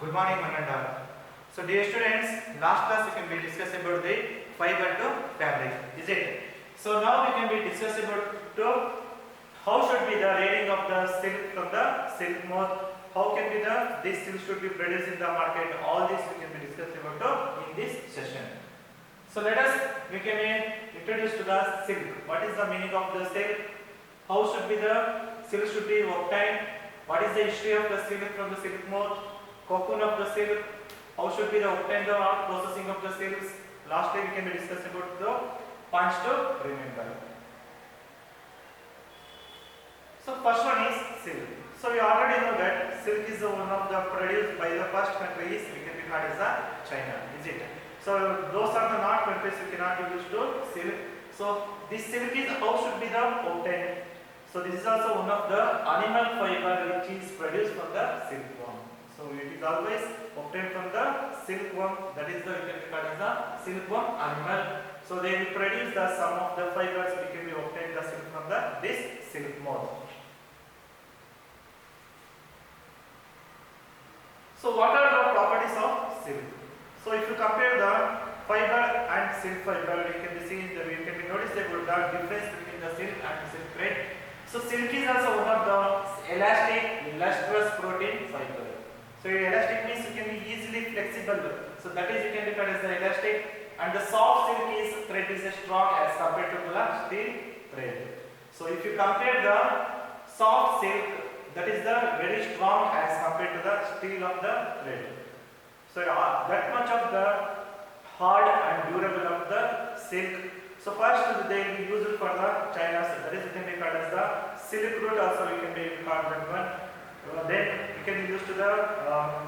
Good morning, one and all. So, dear students, last class we can be discuss about the fiber to fabric, is it? So now we can be discuss about to how should be the rating of the silk from the silk moth, how can be the this silk should be produced in the market. All this we can be discuss about in this session. So let us we can be introduced to the silk. What is the meaning of the silk? How should be the silk should be obtained? What is the history of the silk from the silk moth? Cocoon of the silk. How should be the obtained the processing of the silks? Lastly, we can be discuss about the points to remember. So first one is silk. So we already know that silk is one of the produced by the first country is we can be called as China, is it? So those are the not countries we cannot be used to silk. So this silk is how should be the obtained. So this is also one of the animal fiber which is produced from the silkworm. So it is always obtained from the silkworm. That is the we can be called as the silkworm animal. So they will produce the some of the fibers we can be obtained the silk from the this silk moth. So what are the properties of silk? So if you compare the fiber and silk fiber, we can be seen that we can be noticed about the difference between the silk and the silk thread. So silk is also one of the elastic, lustrous protein fiber. So elastic means you can be easily flexible. So that is you can be called as the elastic. And the soft silk is thread is strong as compared to the steel thread. So if you compare the soft silk, that is the very strong as compared to the steel of the thread. So that much of the hard and durable of the silk. So first they will be used for the China. That is can be called as the silk root. Also we can be called that one. Then we can be used to the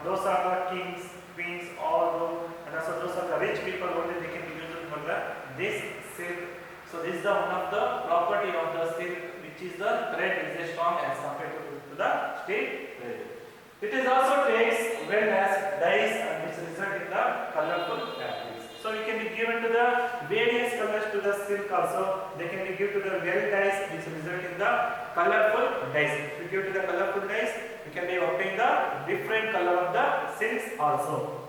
those are the kings, queens, all and also those are the rich people only they can be used for the this silk. So this is the one of the property of the silk, which is the thread is strong as compared to the steel thread. It is also takes well as dyes and which result in the colorful fabrics. So we can be given to the various colors to the silk also. They can be given to the well dyes which result in the colorful dyes. If we give to the colorful dyes, we can be obtain the different color of the silks also.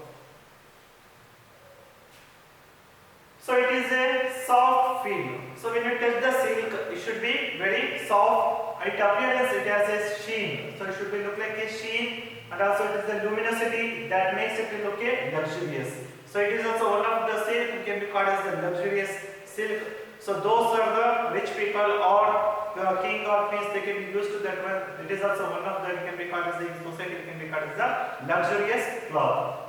So it is a soft feel. So when you touch the silk, it should be very soft. It appearance it has a sheen. So it should be look like a sheen, and also it is the luminosity that makes it look a luxurious. So it is also one of the silk can be called as the luxurious silk. So those are the rich people or the king or queens they can be used to that one. It is also one of the can be called as the society can be called as the luxurious cloth.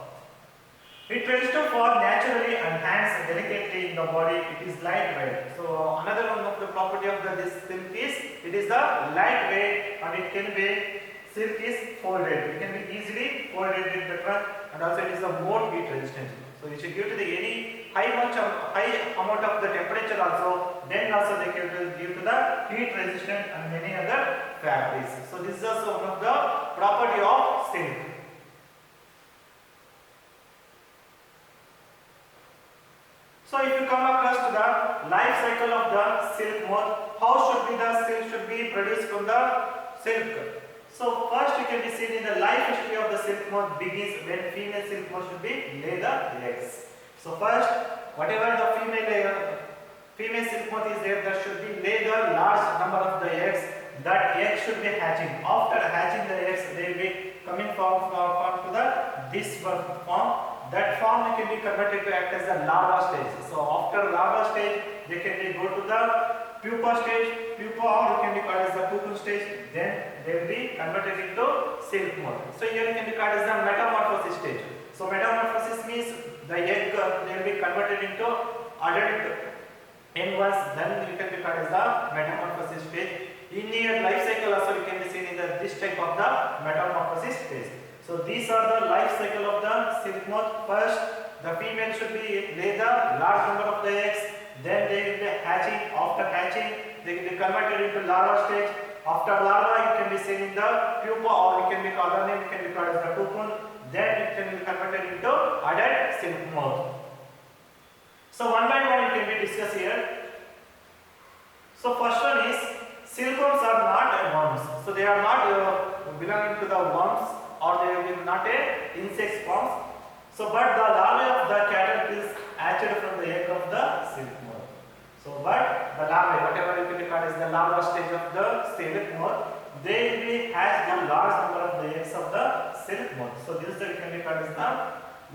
It tries to fall naturally and hangs delicately in the body. It is lightweight. So another one of the property of this silk is it is the lightweight and it can be silk is folded. It can be easily folded with the trunk and also it is the more heat resistant. So it should give to the any high amount of the temperature also. Then also they can give to the heat resistant and many other fabrics. So this is also one of the property of silk. So if you come across to the life cycle of the silk moth, how should be the silk should be produced from the silk? So first you can be seen in the life history of the silk moth begins when female silk moth should be lay the eggs. So first whatever the female silk moth is there, that should be lay the large number of the eggs. That egg should be hatching. After hatching the eggs, they will be coming form to the this form. That form can be converted to act as the larva stage. So after larva stage, they can be go to the pupa stage, or can be called as the cocoon stage. Then they will be converted into silk moth. So here it can be called as the metamorphosis stage. So metamorphosis means the egg they will be converted into adult young ones. Then it can be called as the metamorphosis stage. In your life cycle also you can be seen in this type of the metamorphosis stage. So these are the life cycle of the silk moth. First, the female should be lay the large number of the eggs. Then they will be hatching. After hatching, they will be converted into larva stage. After larva, it can be seen in the pupa, or it can be other name. It can be called as the cocoon. Then it can be converted into adult silk moth. So one by one, it can be discussed here. So first one is silkworms are not worms. So they are not belonging to the worms. or they will be not a insect swarms. So, but the larvae of the caterpillars hatched from the egg of the silk moth. So, but the larvae, whatever you can call as the larva stage of the silk moth, they will be hatch the large number of the eggs of the silk moth. So, this is the can be called as the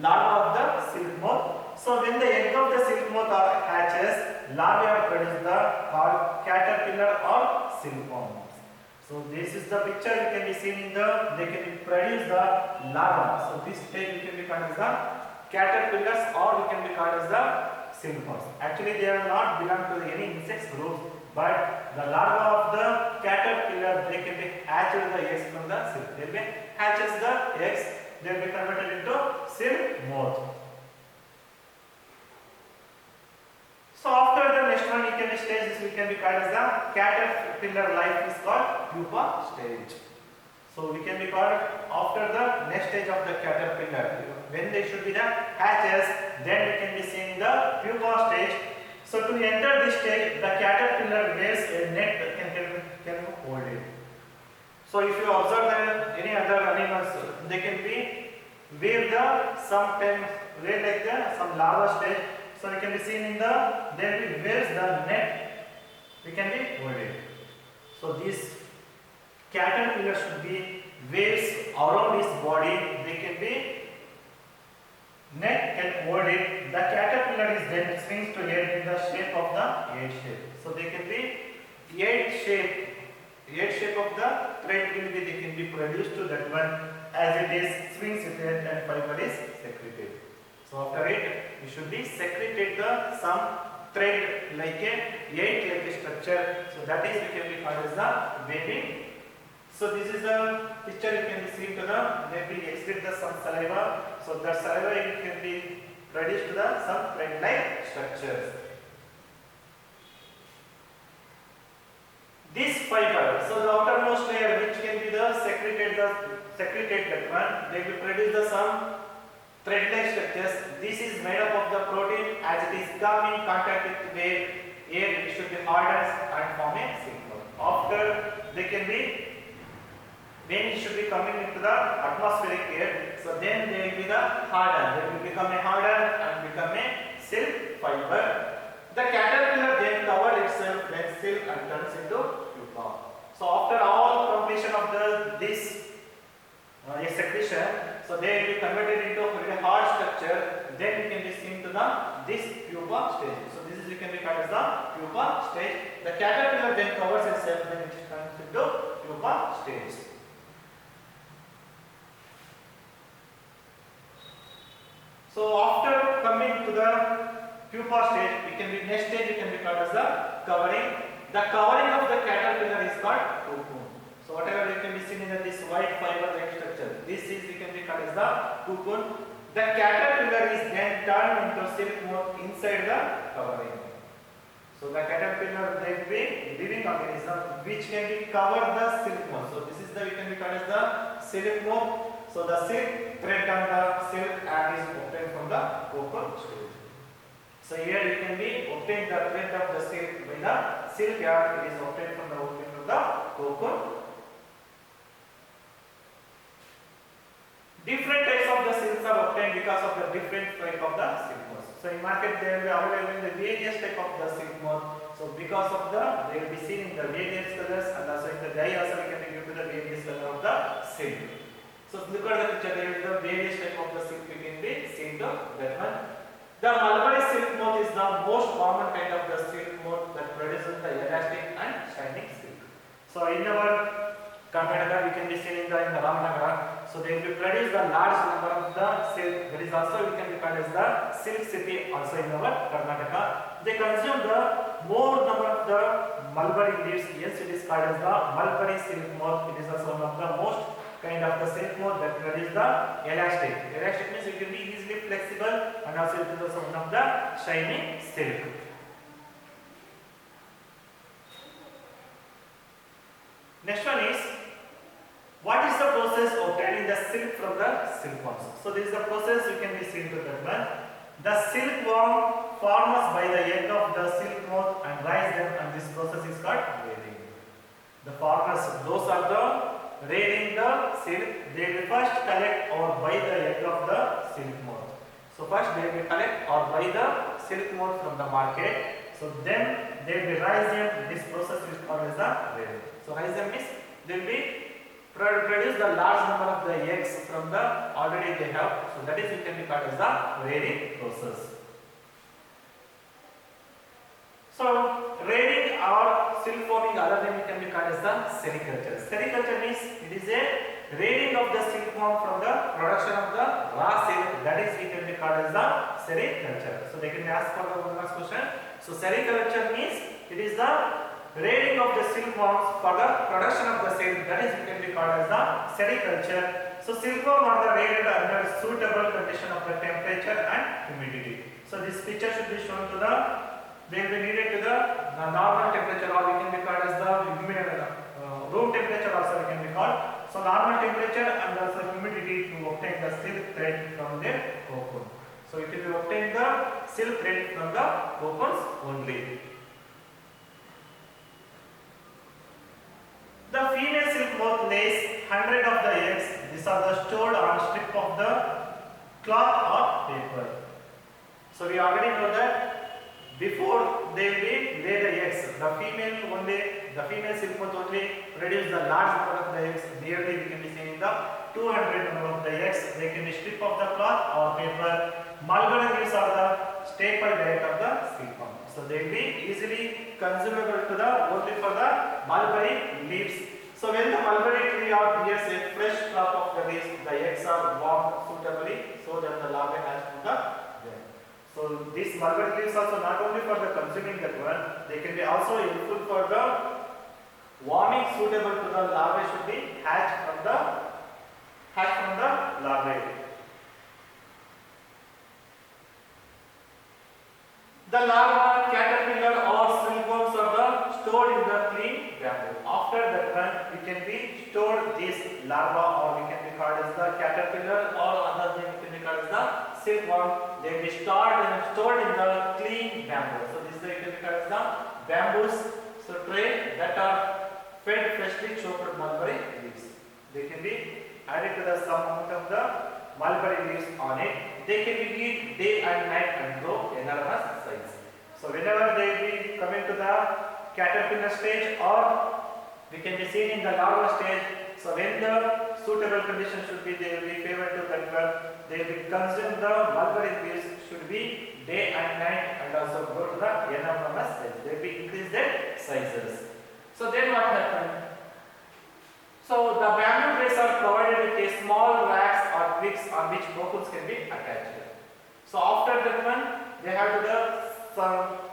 larva of the silk moth. So, when the egg of the silk moth hatches, larvae are produced the called caterpillar or silkworm. So this is the picture you can be seen in the, they can produce the larva. So this stage you can be called as the caterpillars or you can be called as the silkworms. Actually they are not belong to any insects group, but the larva of the caterpillar, they can be hatched the eggs from the silk. They will be hatches the eggs, they will be converted into silk moth. So after the next one, you can stage this we can be called as the caterpillar life is called pupa stage. So we can be called after the next stage of the caterpillar. When they should be the hatches, then we can be seeing the pupa stage. So to enter this stage, the caterpillar wears a net can hold it. So if you observe that any other animals, they can be wear the sometimes wear like the some larva stage. So we can be seen in the, then we wears the net, we can be holding. So this caterpillar should be waves around his body, they can be, net can hold it. The caterpillar is then swings to head in the shape of the egg shape. So they can be egg shape of the thread will be, they can be produced to that one as it is swings with it and fiber is secreted. So after it, we should be secreted the some thread like a egg like a structure. So that is we can be called as the weaving. So this is the picture you can be seen to the maybe extract the some saliva. So that saliva it can be produced to the some thread like structures. This fiber, so the outermost layer which can be the secreted that one, they will produce the some thread-like structures. This is made up of the protein as it is come in contact with the air, it should be hardened and form a silk. After they can be, when it should be coming into the atmospheric air, so then they will be the hardened. They will become a hardened and become a silk fiber. The caterpillar then covered itself when silk and turns into pupa. So after all completion of this secretion, so they will be converted into a hard structure. Then you can be seen to this pupa stage. So this is you can be called as the pupa stage. The caterpillar then covers itself when it comes into pupa stage. So after coming to the pupa stage, we can be next stage. We can be called as the covering. The covering of the caterpillar is called cocoon. So whatever you can be seen in this white fiber-like structure, this is we can be called as the cocoon. The caterpillar is then turned into silk moth inside the covering. So the caterpillar they will be living organism which can be cover the silk moth. So this is the we can be called as the silk moth. So the silk thread on the silk and is obtained from the cocoon stage. So here you can be obtain the thread of the silk by the silk yarn. It is obtained from the opening of the cocoon. Different types of the silks are obtained because of the different type of the silk moth. So in market they will be available in the various type of the silk moth. So because of the they will be seen in the various colors and also in the dye also we can be due to the various color of the silk. So look at the picture, there is the various type of the silk we can be seen to that one. The mulberry silk moth is the most common kind of the silk moth that produces the elastic and shining silk. So in our Karnataka we can be seen in the Ramanagara. So they will produce the large number of the silk. There is also we can be called as the silk city also in our Karnataka. They consume the more number of the mulberry leaves. Yes, it is called as the mulberry silk moth. It is also one of the most kind of the silk moth that produce the elastic. Elastic means it can be easily flexible and also it is also one of the shining silk. Next one is, what is the process of obtaining the silk from the silkworms? So this is the process you can be seen to that one. The silkworm forms by the egg of the silk moth and rise them, and this process is called rearing. The farmers, those are the rearing the silk, they will first collect or buy the egg of the silk moth. So first they will collect or buy the silk moth from the market. So then they will raise them. This process is called as the rearing. So raise them means they will be produce the large number of the eggs from the already they have. So that is it can be called as the rearing process. So rearing or silk forming, other name it can be called as the sericulture. Sericulture means it is a rearing of the silkworm from the production of the raw silk. That is it can be called as the sericulture. So they can ask for the one last question. So sericulture means it is the rearing of the silkworms for the production of the silk. That is it can be called as the sericulture. So silkworm are the reared under suitable condition of the temperature and humidity. So this picture should be shown to the, they will be needed to the normal temperature, or we can be called as the room temperature also we can be called. So normal temperature and also humidity to obtain the silk thread from their cocoon. So it will obtain the silk thread from the cocoons only. The female silk moth lays 100 of the eggs. These are the stored on a strip of the cloth or paper. So we already know that before they will lay the eggs, the female silk moth only produce the large number of the eggs. Nearly we can be seeing the 200 number of the eggs. They can be strip of the cloth or paper. Mulberry leaves are the staple diet of the silkworm. So they will be easily consumable to the only for the mulberry leaves. So when the mulberry tree or bears a fresh crop of the leaves, the eggs are warmed suitably so that the larvae hatch from the them. So these mulberry leaves also not only for the consuming that one, they can be also useful for the warming suitable to the larvae should be hatched from the larvae. The larva, caterpillar or silkworms are the stored in the clean bamboo. After that one, we can be stored this larva, or we can be called as the caterpillar, or other name we can be called as the silkworm. They will be stored in the clean bamboo. So this is the, can be called as the bamboos. So tray that are fed freshly chopped mulberry leaves. They can be added to the some amount of the mulberry leaves on it. They can be eaten day and night and grow enormous size. So whenever they will be coming to the caterpillar stage, or we can be seen in the larva stage. So when the suitable conditions should be, they will be favored to that one. They will consume the mulberry leaves should be day and night and also grow to the enormous size. They will be increase their sizes. So then what happened? So the bamboo trays are provided with a small racks or bricks on which cocoons can be attached. So after that one, they have to the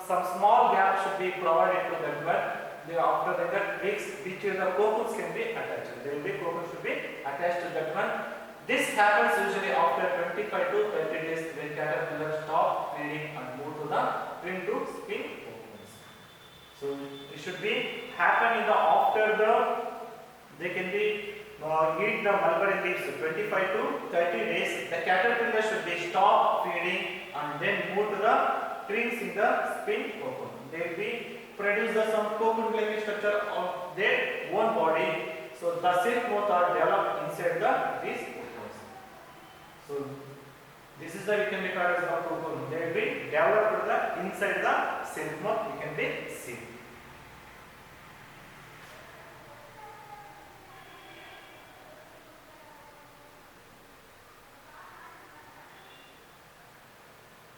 some small gap should be provided to that one. After that bricks which the cocoons can be attached. There will be cocoons should be attached to that one. This happens usually after 25 to 30 days when caterpillars stop feeding and move to the twin to spin cocoons. So it should be happen in the after the they can be eat the mulberry leaves. 25 to 30 days the caterpillar should be stop feeding and then move to the twins in the spin cocoon. They will be produce some cocoon-like structure of their own body. So the silk moth are developed inside these cocoons. So this is the we can be called as the cocoon. They will be developed inside the silk moth. We can be see.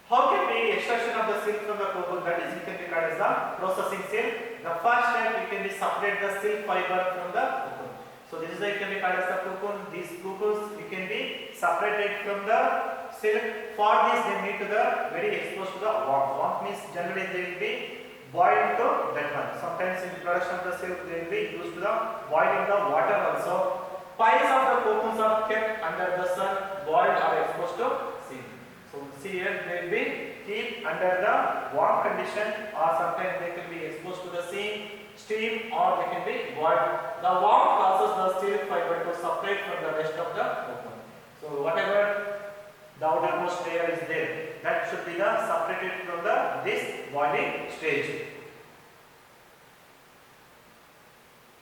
How can be extraction of the silk from the cocoon? That is, we can be called as the processing silk. The first step, we can be separate the silk fiber from the cocoon. So this is the, it can be called as the cocoon. These cocoons we can be separated from the silk. For this, they need to the very exposed to the warmth. Warmth means generally they will be boiled to that one. Sometimes in the production of the silk, they will be used to the boiling the water also. Piles of the cocoons are kept under the sun, boiled or exposed to steam. So see here they will be keep under the warm condition, or sometimes they can be exposed to the steam or they can be boiled. The warmth causes the silk fiber to separate from the rest of the cocoon. So whatever the outermost layer is there, that should be the separated from the this boiling stage.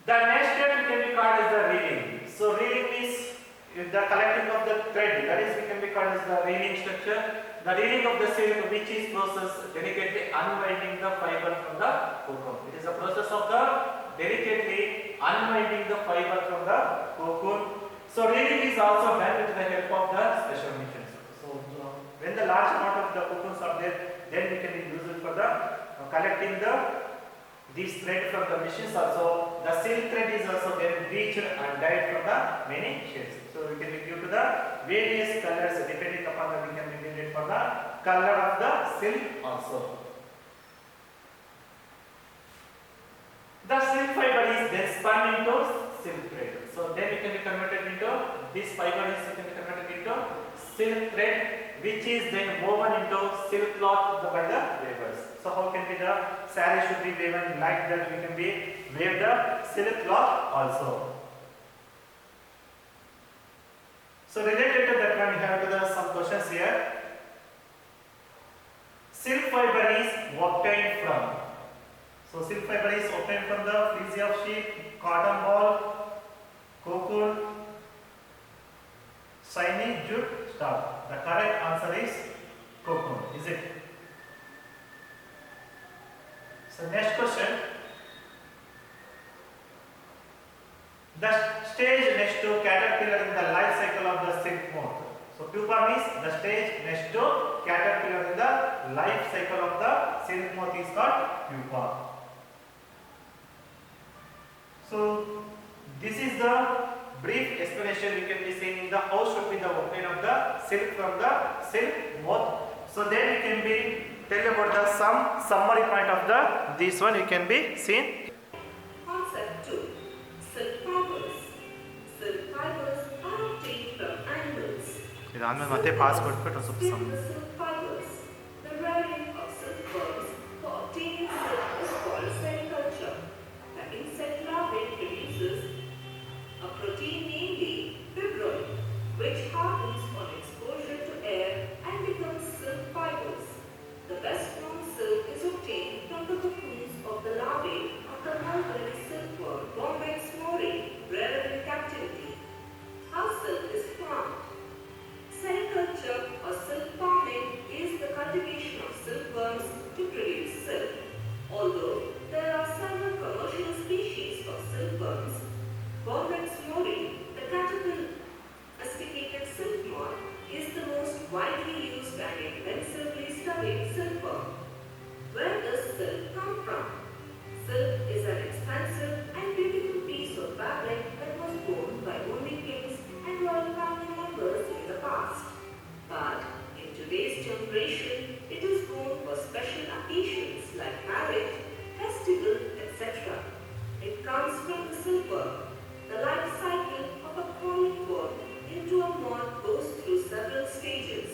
The next step can be called as the reeling. So reeling means With the collecting of the thread, that is we can be called as the reeling structure. The reeling of the silk, which is process delicately unwinding the fiber from the cocoon. It is a process of the delicately unwinding the fiber from the cocoon. So reeling is also done with the help of the special machines. So when the large amount of the cocoons are there, then we can use it for the collecting the this thread from the machines. Also the silk thread is also then bleached and dyed from the many shades. So we can give to the various colors depending upon the we can maintain it for the color of the silk also. The silk fiber is then spun into silk thread. So then it can be converted into this fiber is can be converted into silk thread, which is then woven into silk cloth by the weavers. So how can be the saree should be woven like that? We can be weave the silk cloth also. So related to that one, we have some questions here. Silk fiber is obtained from. So silk fiber is obtained from the fleece of sheep, cotton ball, cocoon, shiny jute stalk. The correct answer is cocoon. Is it? So next question. The stage next to caterpillar in the life cycle of the silk moth. So pupa means the stage next to caterpillar in the life cycle of the silk moth is called pupa. So this is the brief explanation we can be seeing in the how should be the outline of the silk from the silk moth. So then we can be tell about the some summary point of the this one you can be seen. Concept 2. Silk fibers. Silk fibers are obtained from animals. ಇದಾದ್ಮೇಲೆ ಮತ್ತೆ pass ಕೊಟ್ಬಿಟ್ಟು ಸ್ವಲ್ಪ Silk fibers. The rearing of silkworms for obtaining silk is called sericulture. The insect larvae produces a protein namely fibrin, which hardens on exposure to air and becomes silk fibers. The best known silk is obtained from the cocoons of the larvae of the mulberry silkworm Bombyx mori, reared in captivity. How silk is formed? Sericulture or silk farming is the cultivation of silkworms to produce silk. Although there are several commercial species of silkworms, Bombyx mori, the caterpillar-domesticated silk moth, is the most widely used and intensively studied silkworm. Where does silk come from? Silk is an expensive and beautiful piece of fabric that was worn by only kings and royal family members in the past. But in today's generation, it is worn for special occasions like marriage, festival, etc. It comes from the silkworm. The life cycle of a crawling worm into a moth goes through several stages.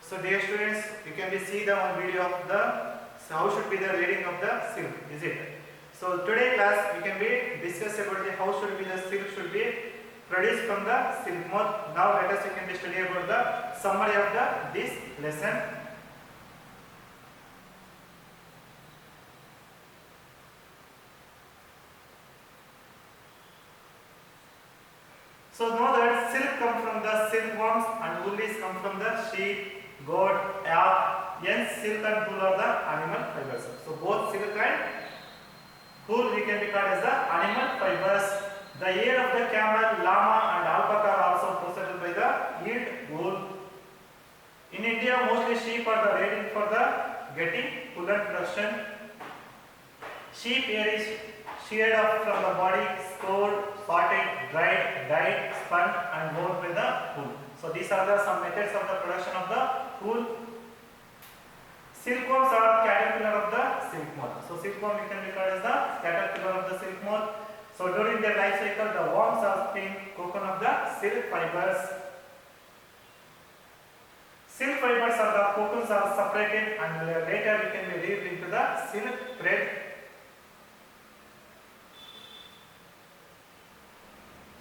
So dear students, you can be see the one video of the how should be the reading of the silk, is it? So today class we can be discuss about the how should be the silk should be produced from the silk moth. Now let us we can be study about the summary of the this lesson. So know that silk come from the silkworms and wool is come from the sheep, goat, yak. Hence silk and wool are the animal fibers. So both silk and wool we can be called as the animal fibers. The hair of the camel, llama and alpaca are also processed by the yield wool. In India mostly sheep are the raiding for the getting woolen production. Sheep hair is sheared off from the body, stored, sorted, dried, dyed, spun and worn by the wool. So these are the some methods of the production of the wool. Silkworms are caterpillar of the silk moth. So silkworm we can be called as the caterpillar of the silk moth. So during their life cycle, the worms are being cocoon of the silk fibers. Silk fibers or the cocoons are separated and later it can be weaved into the silk thread.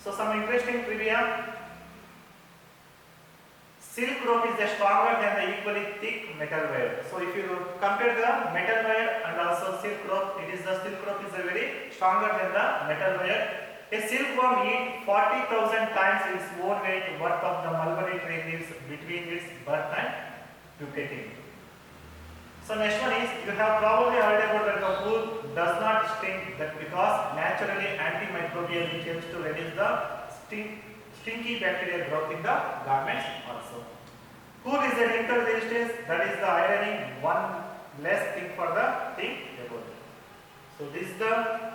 So some interesting trivia. Silk rope is stronger than the equally thick metal wire. So if you compare the metal wire and also silk rope, the silk rope is very stronger than the metal wire. A silkworm eats 40,000 times its own weight worth of the mulberry tree leaves between its birth and pupating. So next one is, you have probably heard about that the wool does not stink, that because naturally antimicrobial which helps to reduce the stinky bacterial growth in the garments also. Wool is a wrinkle resistance, that is the ironing one less thing for the thing about it. So this is the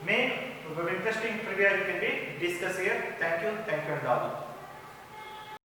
main interesting trivia you can be discussed here. Thank you and all.